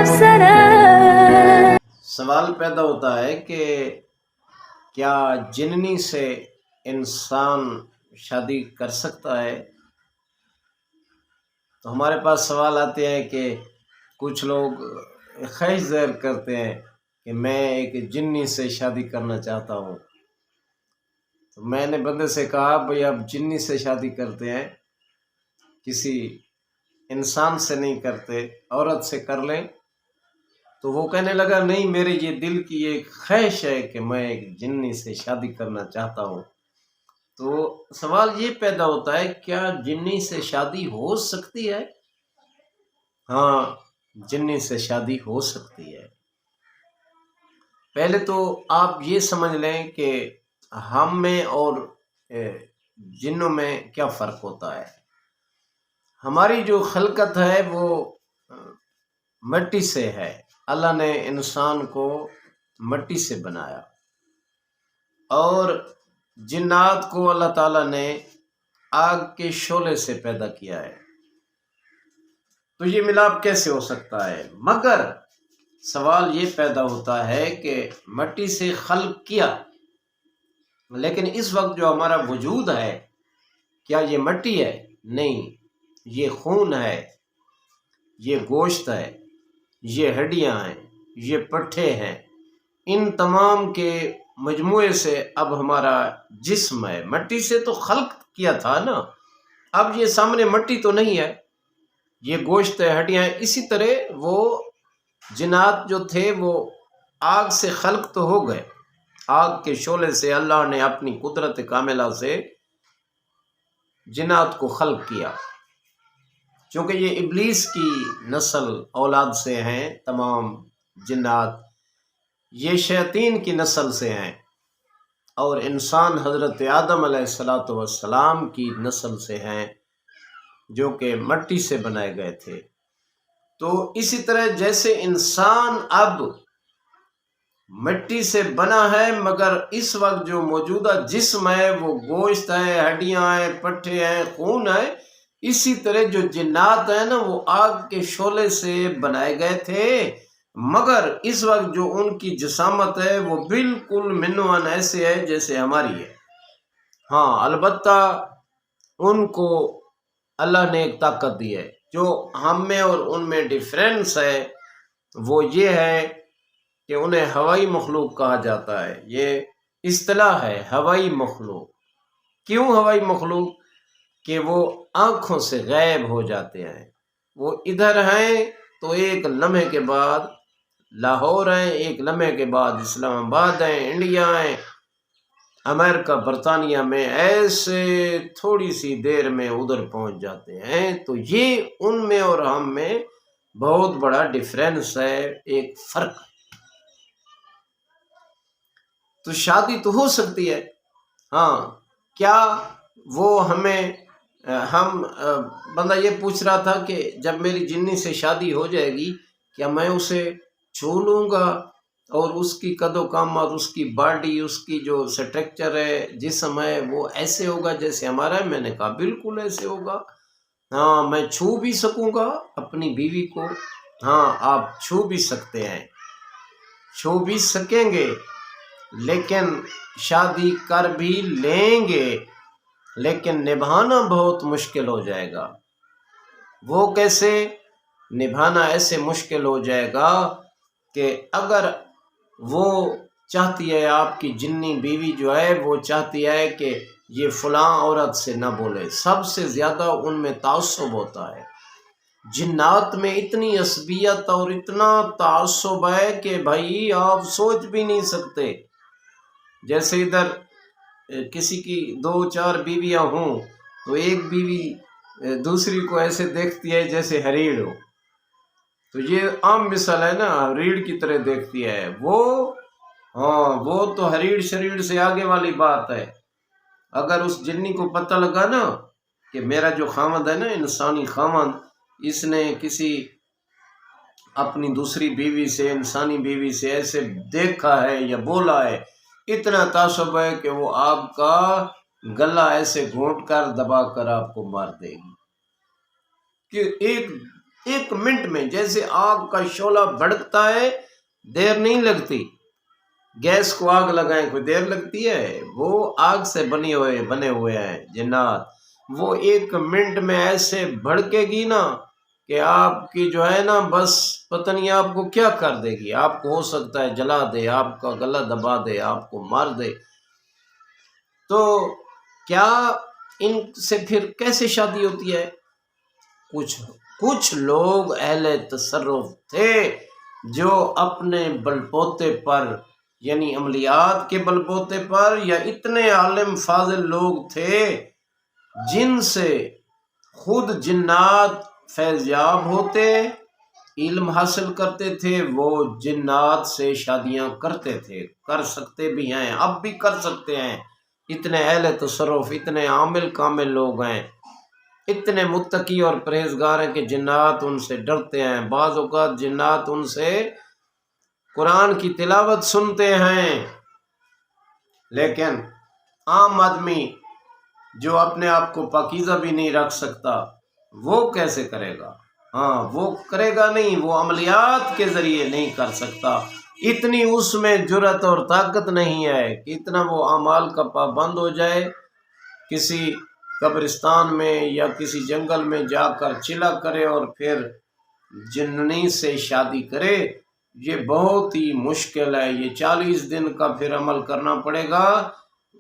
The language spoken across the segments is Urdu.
سلام. سوال پیدا ہوتا ہے کہ کیا جننی سے انسان شادی کر سکتا ہے؟ تو ہمارے پاس سوال آتے ہیں کہ کچھ لوگ خواہش ظاہر کرتے ہیں کہ میں ایک جنی سے شادی کرنا چاہتا ہوں. تو میں نے بندے سے کہا بھئی آپ جنی سے شادی کرتے ہیں، کسی انسان سے نہیں کرتے، عورت سے کر لیں. تو وہ کہنے لگا نہیں، میرے یہ دل کی ایک خواہش ہے کہ میں ایک جنی سے شادی کرنا چاہتا ہوں. تو سوال یہ پیدا ہوتا ہے کیا جنی سے شادی ہو سکتی ہے؟ ہاں، جنی سے شادی ہو سکتی ہے. پہلے تو آپ یہ سمجھ لیں کہ ہم میں اور جنوں میں کیا فرق ہوتا ہے. ہماری جو خلقت ہے وہ مٹی سے ہے. اللہ نے انسان کو مٹی سے بنایا اور جنات کو اللہ تعالیٰ نے آگ کے شعلے سے پیدا کیا ہے. تو یہ ملاپ کیسے ہو سکتا ہے؟ مگر سوال یہ پیدا ہوتا ہے کہ مٹی سے خلق کیا، لیکن اس وقت جو ہمارا وجود ہے کیا یہ مٹی ہے؟ نہیں، یہ خون ہے، یہ گوشت ہے، یہ ہڈیاں ہیں، یہ پٹھے ہیں. ان تمام کے مجموعے سے اب ہمارا جسم ہے. مٹی سے تو خلق کیا تھا نا، اب یہ سامنے مٹی تو نہیں ہے، یہ گوشت ہے، ہڈیاں ہیں. اسی طرح وہ جنات جو تھے وہ آگ سے خلق تو ہو گئے. آگ کے شعلے سے اللہ نے اپنی قدرت کاملہ سے جنات کو خلق کیا. چونکہ یہ ابلیس کی نسل اولاد سے ہیں، تمام جنات یہ شیاطین کی نسل سے ہیں، اور انسان حضرت آدم علیہ السلام کی نسل سے ہیں جو کہ مٹی سے بنائے گئے تھے. تو اسی طرح جیسے انسان اب مٹی سے بنا ہے، مگر اس وقت جو موجودہ جسم ہے وہ گوشت ہے، ہڈیاں ہیں، پٹھے ہیں، خون ہے. اسی طرح جو جنات ہیں نا وہ آگ کے شعلے سے بنائے گئے تھے، مگر اس وقت جو ان کی جسامت ہے وہ بالکل منوان ایسے ہے جیسے ہماری ہے. ہاں، البتہ ان کو اللہ نے ایک طاقت دی ہے. جو ہم میں اور ان میں ڈیفرنس ہے وہ یہ ہے کہ انہیں ہوائی مخلوق کہا جاتا ہے. یہ اصطلاح ہے، ہوائی مخلوق. کیوں ہوائی مخلوق؟ کہ وہ آنکھوں سے غائب ہو جاتے ہیں. وہ ادھر ہیں تو ایک لمحے کے بعد لاہور ہیں، ایک لمحے کے بعد اسلام آباد ہیں، انڈیا ہیں، امریکہ، برطانیہ میں، ایسے تھوڑی سی دیر میں ادھر پہنچ جاتے ہیں. تو یہ ان میں اور ہم میں بہت بڑا ڈیفرنس ہے، ایک فرق. تو شادی تو ہو سکتی ہے. ہاں، کیا وہ ہم بندہ یہ پوچھ رہا تھا کہ جب میری جنی سے شادی ہو جائے گی کیا میں اسے چھو لوں گا اور اس کی قد و قامت، اس کی باڈی، اس کی جو سٹرکچر ہے، جسم ہے، وہ ایسے ہوگا جیسے ہمارا ہے؟ میں نے کہا بالکل ایسے ہوگا. ہاں، میں چھو بھی سکوں گا اپنی بیوی کو. ہاں، آپ چھو بھی سکتے ہیں، چھو بھی سکیں گے، لیکن شادی کر بھی لیں گے، لیکن نبھانا بہت مشکل ہو جائے گا. وہ کیسے نبھانا؟ ایسے مشکل ہو جائے گا کہ اگر وہ چاہتی ہے، آپ کی جنی بیوی جو ہے وہ چاہتی ہے کہ یہ فلاں عورت سے نہ بولے. سب سے زیادہ ان میں تعصب ہوتا ہے. جنات میں اتنی عصبیت اور اتنا تعصب ہے کہ بھائی آپ سوچ بھی نہیں سکتے. جیسے ادھر کسی کی 2-4 بیویاں ہوں تو ایک بیوی دوسری کو ایسے دیکھتی ہے جیسے ہریڑ ہو. تو یہ عام مثال ہے نا، ہریڑ کی طرح دیکھتی ہے وہ. ہاں، وہ تو ہریڑ شریڑ سے آگے والی بات ہے. اگر اس جنی کو پتہ لگا نا کہ میرا جو خامد ہے نا، انسانی خامد، اس نے کسی اپنی دوسری بیوی سے، انسانی بیوی سے ایسے دیکھا ہے یا بولا ہے، اتنا تعصب ہے کہ وہ آپ کا گلا ایسے گھونٹ کر دبا کر آپ کو مار دے گی. کہ ایک ایک منٹ میں جیسے آگ کا شعلہ بھڑکتا ہے، دیر نہیں لگتی۔ گیس کو آگ لگائیں کوئی دیر لگتی ہے؟ وہ آگ سے بنے ہوئے ہیں جنات، وہ ایک منٹ میں ایسے بھڑکے گی نا کہ آپ کی جو ہے نا بس پتہ نہیں آپ کو کیا کر دے گی، آپ کو ہو سکتا ہے جلا دے، آپ کا گلا دبا دے، آپ کو مار دے۔ تو کیا ان سے پھر کیسے شادی ہوتی ہے؟ کچھ لوگ اہل تصرف تھے جو اپنے بلبوتے پر، یعنی عملیات کے بلبوتے پر، یا اتنے عالم فاضل لوگ تھے جن سے خود جنات فیض یاب ہوتے، علم حاصل کرتے تھے، وہ جنات سے شادیاں کرتے تھے، کر سکتے بھی ہیں، اب بھی کر سکتے ہیں۔ اتنے اہل تصرف، اتنے عامل کامل لوگ ہیں، اتنے متقی اور پرہیزگار ہیں کہ جنات ان سے ڈرتے ہیں۔ بعض اوقات جنات ان سے قرآن کی تلاوت سنتے ہیں، لیکن عام آدمی جو اپنے آپ کو پاکیزہ بھی نہیں رکھ سکتا وہ کیسے کرے گا؟ ہاں وہ کرے گا نہیں، وہ عملیات کے ذریعے نہیں کر سکتا، اتنی اس میں جرأت اور طاقت نہیں ہے کہ اتنا وہ اعمال کا پابند ہو جائے، کسی قبرستان میں یا کسی جنگل میں جا کر چلا کرے اور پھر جننی سے شادی کرے۔ یہ بہت ہی مشکل ہے، یہ 40 دن کا پھر عمل کرنا پڑے گا،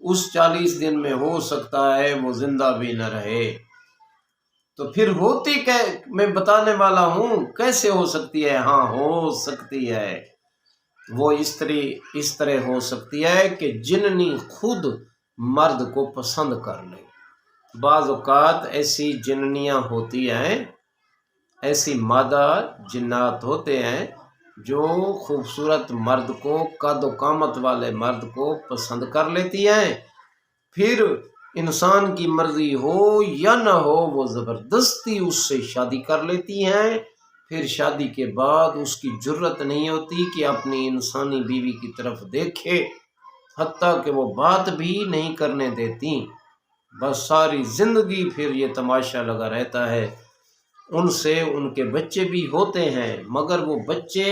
اس 40 دن میں ہو سکتا ہے وہ زندہ بھی نہ رہے۔ تو پھر ہوتی میں بتانے والا ہوں کیسے ہو سکتی ہے؟ ہاں ہو سکتی ہے، وہ اس طرح ہو سکتی ہے کہ جننی خود مرد کو پسند کر لے۔ بعض اوقات ایسی جننیاں ہوتی ہیں، ایسی مادہ جنات ہوتے ہیں جو خوبصورت مرد کو، قد و قامت والے مرد کو پسند کر لیتی ہیں، پھر انسان کی مرضی ہو یا نہ ہو وہ زبردستی اس سے شادی کر لیتی ہیں، پھر شادی کے بعد اس کی جرأت نہیں ہوتی کہ اپنی انسانی بیوی کی طرف دیکھے، حتیٰ کہ وہ بات بھی نہیں کرنے دیتی، بس ساری زندگی پھر یہ تماشا لگا رہتا ہے۔ ان سے ان کے بچے بھی ہوتے ہیں، مگر وہ بچے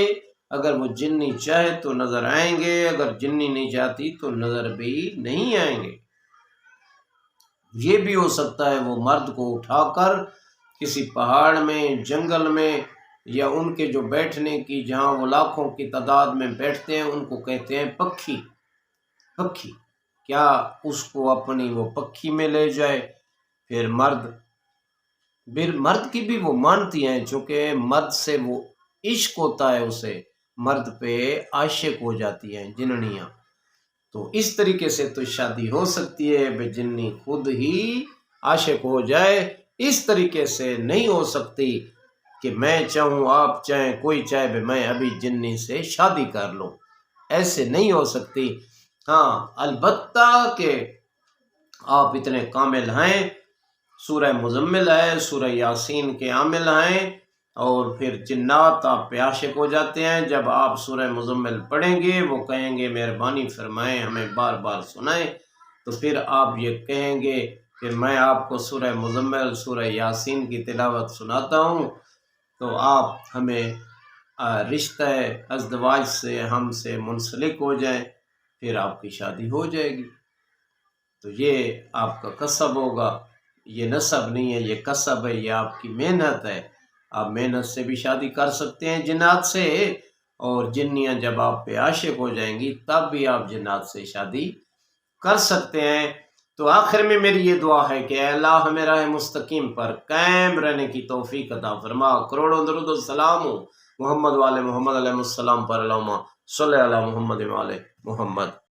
اگر وہ جنی چاہے تو نظر آئیں گے، اگر جنی نہیں چاہتی تو نظر بھی نہیں آئیں گے۔ یہ بھی ہو سکتا ہے وہ مرد کو اٹھا کر کسی پہاڑ میں، جنگل میں، یا ان کے جو بیٹھنے کی، جہاں وہ لاکھوں کی تعداد میں بیٹھتے ہیں، ان کو کہتے ہیں پکھی۔ کیا اس کو اپنی وہ پکھی میں لے جائے؟ پھر مرد کی بھی وہ مانتی ہیں، چونکہ مرد سے وہ عشق ہوتا ہے، اسے مرد پہ عاشق ہو جاتی ہیں جننیاں۔ تو اس طریقے سے تو شادی ہو سکتی ہے بے جنی خود ہی عاشق ہو جائے، اس طریقے سے نہیں ہو سکتی کہ میں چاہوں، آپ چاہیں، کوئی چاہے بے میں ابھی جنی سے شادی کر لوں، ایسے نہیں ہو سکتی۔ ہاں البتہ کہ آپ اتنے کامل ہیں، سورہ مزمل ہے، سورہ یاسین کے عامل ہیں، اور پھر جنات آپ پہ عاشق ہو جاتے ہیں۔ جب آپ سورہ مزمل پڑھیں گے وہ کہیں گے مہربانی فرمائیں ہمیں بار بار سنائیں، تو پھر آپ یہ کہیں گے کہ میں آپ کو سورہ مزمل، سورہ یاسین کی تلاوت سناتا ہوں، تو آپ ہمیں رشتہ ازدواج سے ہم سے منسلک ہو جائیں، پھر آپ کی شادی ہو جائے گی۔ تو یہ آپ کا کسب ہوگا، یہ نسب نہیں ہے، یہ کسب ہے، یہ آپ کی محنت ہے۔ آپ محنت سے بھی شادی کر سکتے ہیں جنات سے، اور جنیاں جب آپ پہ عاشق ہو جائیں گی تب بھی آپ جنات سے شادی کر سکتے ہیں۔ تو آخر میں میری یہ دعا ہے کہ اے اللہ ہمیں راہ مستقیم پر قائم رہنے کی توفیق عطا فرما۔ کروڑوں درود و سلام ہو محمد والے محمد علیہ السلام پر، اللہم صلی علی محمد والے محمد۔